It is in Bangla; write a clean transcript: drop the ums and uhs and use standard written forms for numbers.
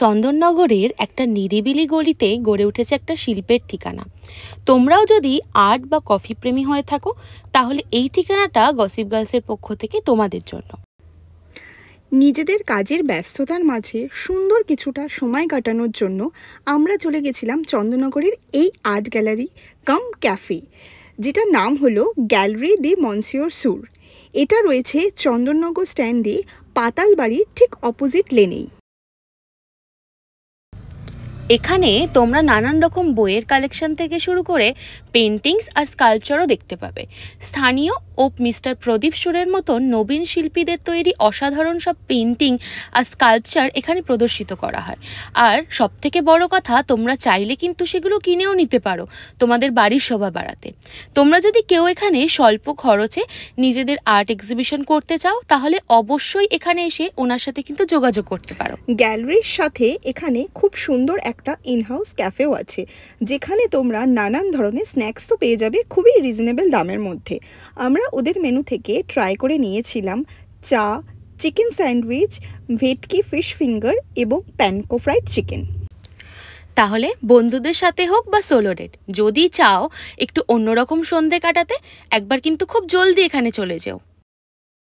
চন্দননগরের একটা নিরিবিলি গলিতে গড়ে উঠেছে একটা শিল্পের ঠিকানা। তোমরাও যদি আর্ট বা কফি প্রেমী হয়ে থাকো, তাহলে এই ঠিকানাটা গসিপ গার্লসের পক্ষ থেকে তোমাদের জন্য। নিজেদের কাজের ব্যস্ততার মাঝে সুন্দর কিছুটা সময় কাটানোর জন্য আমরা চলে গেছিলাম চন্দননগরের এই আর্ট গ্যালারি কাম ক্যাফে, যেটার নাম হলো গ্যালারি দি মনসিওর সুর। এটা রয়েছে চন্দননগর স্ট্যান্ডে পাতালবাড়ির ঠিক অপোজিট লেনেই। এখানে তোমরা নানান রকম বইয়ের কালেকশন থেকে শুরু করে পেন্টিংস আর স্কাল্পচারও দেখতে পাবে। স্থানীয় ও মিস্টার প্রদীপ সুরের মতন নবীন শিল্পীদের তৈরি অসাধারণ সব পেন্টিং আর স্কাল্পচার এখানে প্রদর্শিত করা হয়। আর সবথেকে বড় কথা, তোমরা চাইলে কিন্তু সেগুলো কিনেও নিতে পারো তোমাদের বাড়ির শোভা বাড়াতে। তোমরা যদি কেউ এখানে স্বল্প খরচে নিজেদের আর্ট এক্সিবিশন করতে চাও, তাহলে অবশ্যই এখানে এসে ওনার সাথে কিন্তু যোগাযোগ করতে পারো। গ্যালারির সাথে এখানে খুব সুন্দর একটা ইনহাউস ক্যাফেও আছে, যেখানে তোমরা নানান ধরনের স্ন্যাক্সও পেয়ে যাবে খুবই রিজনেবল দামের মধ্যে। আমরা ওদের মেনু থেকে ট্রাই করে নিয়েছিলাম চা, চিকেন স্যান্ডউইচ, ভেটকি ফিশ ফিঙ্গার এবং প্যানকো ফ্রাইড চিকেন। তাহলে বন্ধুদের সাথে হোক বা সোলো ডেট, যদি চাও একটু অন্যরকম সন্ধে কাটাতে, একবার কিন্তু খুব জলদি এখানে চলে যেও।